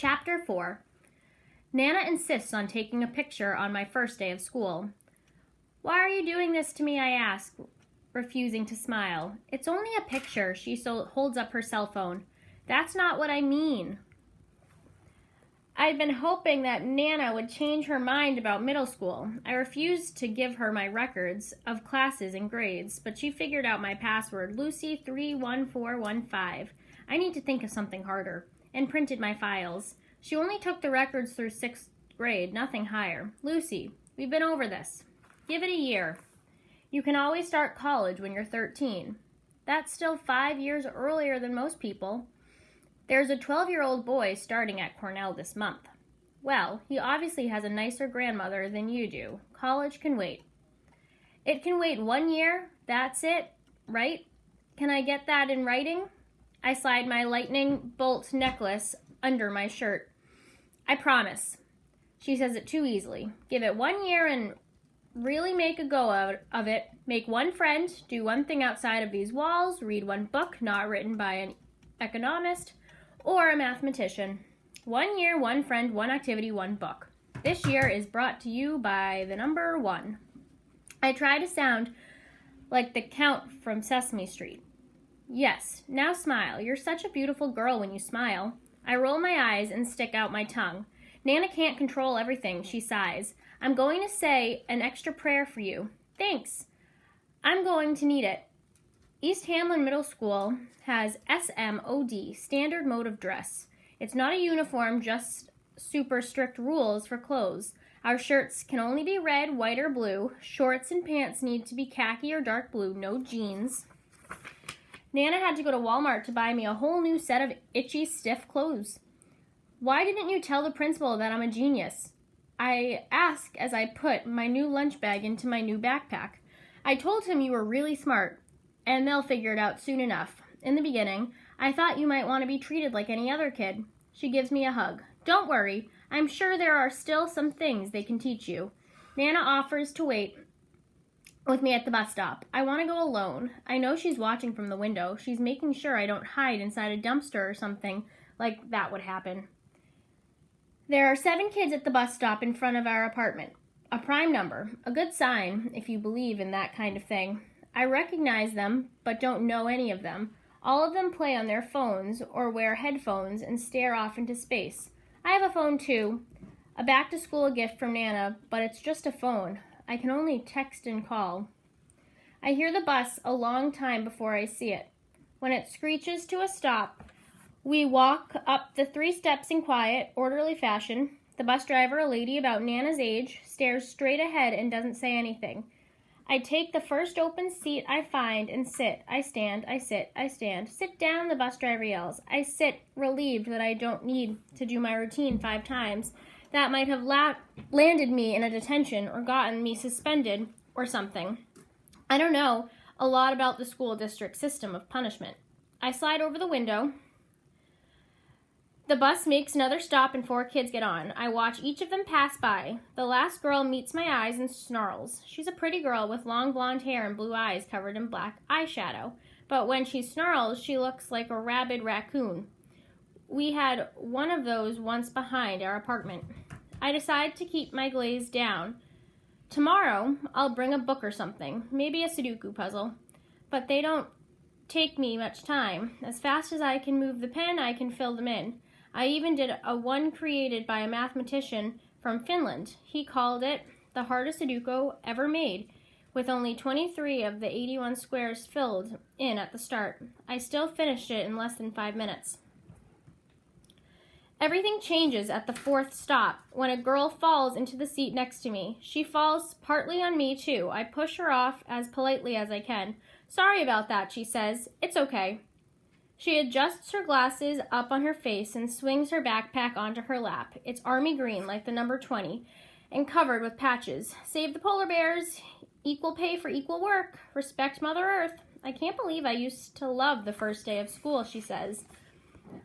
Chapter 4. Nana insists on taking a picture on my first day of school. "Why are you doing this to me?" I ask, refusing to smile. "It's only a picture." She holds up her cell phone. "That's not what I mean." I'd been hoping that Nana would change her mind about middle school. I refused to give her my records of classes and grades, but she figured out my password, Lucy31415. I need to think of something harder, and printed my files. She only took the records through 6th grade, nothing higher. "Lucy, we've been over this. Give it a year. You can always start college when you're 13. That's still 5 years earlier than most people. There's a 12-year-old boy starting at Cornell this month. Well, he obviously has a nicer grandmother than you do. College can wait." "It can wait 1 year? That's it, right? Can I get that in writing?" I slide my lightning bolt necklace under my shirt. "I promise." She says it too easily. "Give it 1 year and really make a go of it. Make one friend, do one thing outside of these walls, read one book not written by an economist or a mathematician. 1 year, one friend, one activity, one book. This year is brought to you by the number 1. I try to sound like the Count from Sesame Street. "Yes, now smile. You're such a beautiful girl when you smile." I roll my eyes and stick out my tongue. "Nana can't control everything," she sighs. "I'm going to say an extra prayer for you." "Thanks. I'm going to need it." East Hamlin Middle School has SMOD, Standard Mode of Dress. It's not a uniform, just super strict rules for clothes. Our shirts can only be red, white, or blue. Shorts and pants need to be khaki or dark blue, no jeans. Nana had to go to Walmart to buy me a whole new set of itchy, stiff clothes. "Why didn't you tell the principal that I'm a genius?" I ask as I put my new lunch bag into my new backpack. "I told him you were really smart, and they'll figure it out soon enough. In the beginning, I thought you might want to be treated like any other kid." She gives me a hug. "Don't worry, I'm sure there are still some things they can teach you." Nana offers to wait with me at the bus stop. I want to go alone. I know she's watching from the window. She's making sure I don't hide inside a dumpster or something like that would happen. There are 7 kids at the bus stop in front of our apartment. A prime number, a good sign if you believe in that kind of thing. I recognize them, but don't know any of them. All of them play on their phones or wear headphones and stare off into space. I have a phone too, a back-to-school gift from Nana, but it's just a phone. I can only text and call. I hear the bus a long time before I see it. When it screeches to a stop, we walk up the 3 steps in quiet, orderly fashion. The bus driver, a lady about Nana's age, stares straight ahead and doesn't say anything. I take the first open seat I find and sit. I stand, I sit, I stand. "Sit down," the bus driver yells. I sit, relieved that I don't need to do my routine 5 times. That might have landed me in a detention or gotten me suspended or something. I don't know a lot about the school district system of punishment. I slide over the window. The bus makes another stop and 4 kids get on. I watch each of them pass by. The last girl meets my eyes and snarls. She's a pretty girl with long blonde hair and blue eyes covered in black eyeshadow. But when she snarls, she looks like a rabid raccoon. We had one of those once behind our apartment. I decide to keep my glaze down. Tomorrow, I'll bring a book or something, maybe a Sudoku puzzle. But they don't take me much time. As fast as I can move the pen, I can fill them in. I even did a one created by a mathematician from Finland. He called it the hardest Sudoku ever made, with only 23 of the 81 squares filled in at the start. I still finished it in less than 5 minutes. Everything changes at the 4th stop when a girl falls into the seat next to me. She falls partly on me, too. I push her off as politely as I can. "Sorry about that," she says. "It's okay." She adjusts her glasses up on her face and swings her backpack onto her lap. It's army green, like the number 20, and covered with patches. "Save the polar bears. Equal pay for equal work. Respect Mother Earth." I can't believe I used to love the first day of school, she says.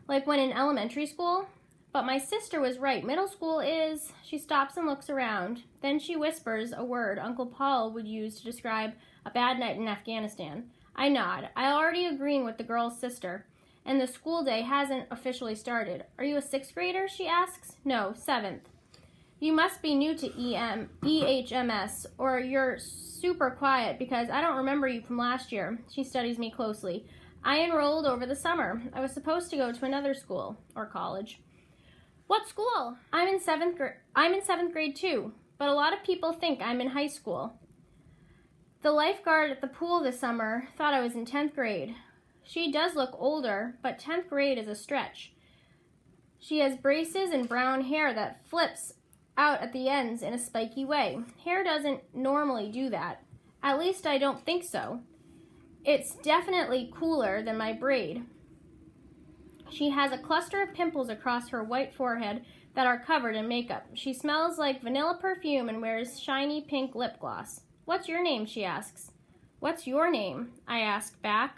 Like when in elementary school? But my sister was right. Middle school is... She stops and looks around. Then she whispers a word Uncle Paul would use to describe a bad night in Afghanistan. I nod. I already agreeing with the girl's sister. and the school day hasn't officially started. Are you a 6th grader, she asks. No, 7th. You must be new to EHMS, or you're super quiet because I don't remember you from last year. She studies me closely. I enrolled over the summer. I was supposed to go to another school, or college. What school? I'm in 7th grade too, but a lot of people think I'm in high school. The lifeguard at the pool this summer thought I was in 10th grade. She does look older, but 10th grade is a stretch. She has braces and brown hair that flips out at the ends in a spiky way. Hair doesn't normally do that. At least I don't think so. It's definitely cooler than my braid. She has a cluster of pimples across her white forehead that are covered in makeup. She smells like vanilla perfume and wears shiny pink lip gloss. What's your name? She asks. What's your name? I ask back.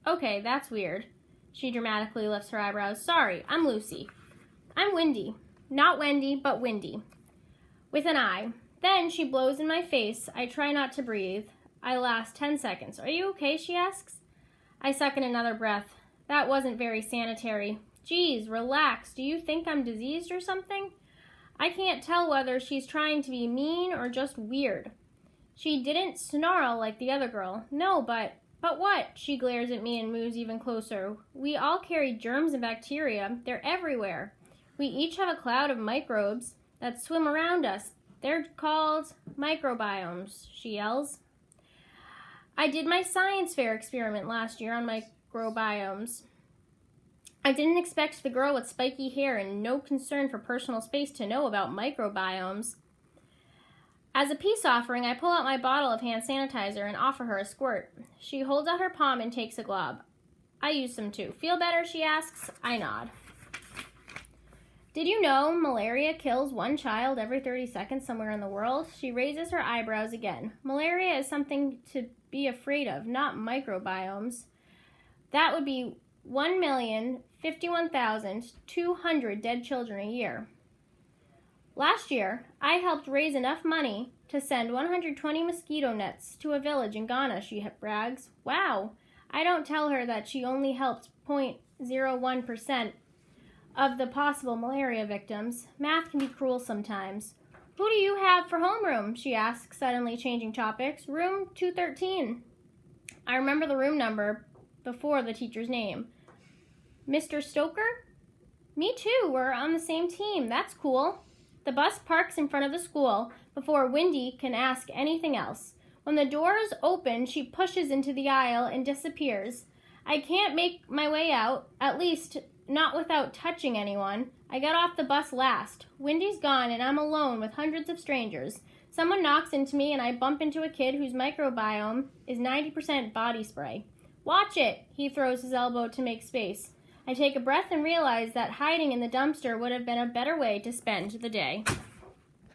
Okay, that's weird. She dramatically lifts her eyebrows. Sorry, I'm Lucy. I'm Wendy. Not Wendy, but Windy. With an I. Then she blows in my face. I try not to breathe. I last 10 seconds. Are you okay? She asks. I suck in another breath. That wasn't very sanitary. Geez, relax. Do you think I'm diseased or something? I can't tell whether she's trying to be mean or just weird. She didn't snarl like the other girl. No, but what? She glares at me and moves even closer. We all carry germs and bacteria. They're everywhere. We each have a cloud of microbes that swim around us. They're called microbiomes, she yells. I did my science fair experiment last year on microbiomes. I didn't expect the girl with spiky hair and no concern for personal space to know about microbiomes. As a peace offering, I pull out my bottle of hand sanitizer and offer her a squirt. She holds out her palm and takes a glob. I use some too. Feel better, she asks. I nod. Did you know malaria kills 1 child every 30 seconds somewhere in the world? She raises her eyebrows again. Malaria is something to be afraid of, not microbiomes. That would be 1,051,200 dead children a year. Last year, I helped raise enough money to send 120 mosquito nets to a village in Ghana, she brags. Wow! I don't tell her that she only helped 0.01% of the possible malaria victims. Math can be cruel sometimes. Who do you have for homeroom? She asks, suddenly changing topics. Room 213. I remember the room number before the teacher's name. Mr. Stoker? Me too. We're on the same team. That's cool. The bus parks in front of the school before Wendy can ask anything else. When the doors open, she pushes into the aisle and disappears. I can't make my way out, at least not without touching anyone. I got off the bus last. Wendy's gone and I'm alone with hundreds of strangers. Someone knocks into me and I bump into a kid whose microbiome is 90% body spray. Watch it! He throws his elbow to make space. I take a breath and realize that hiding in the dumpster would have been a better way to spend the day.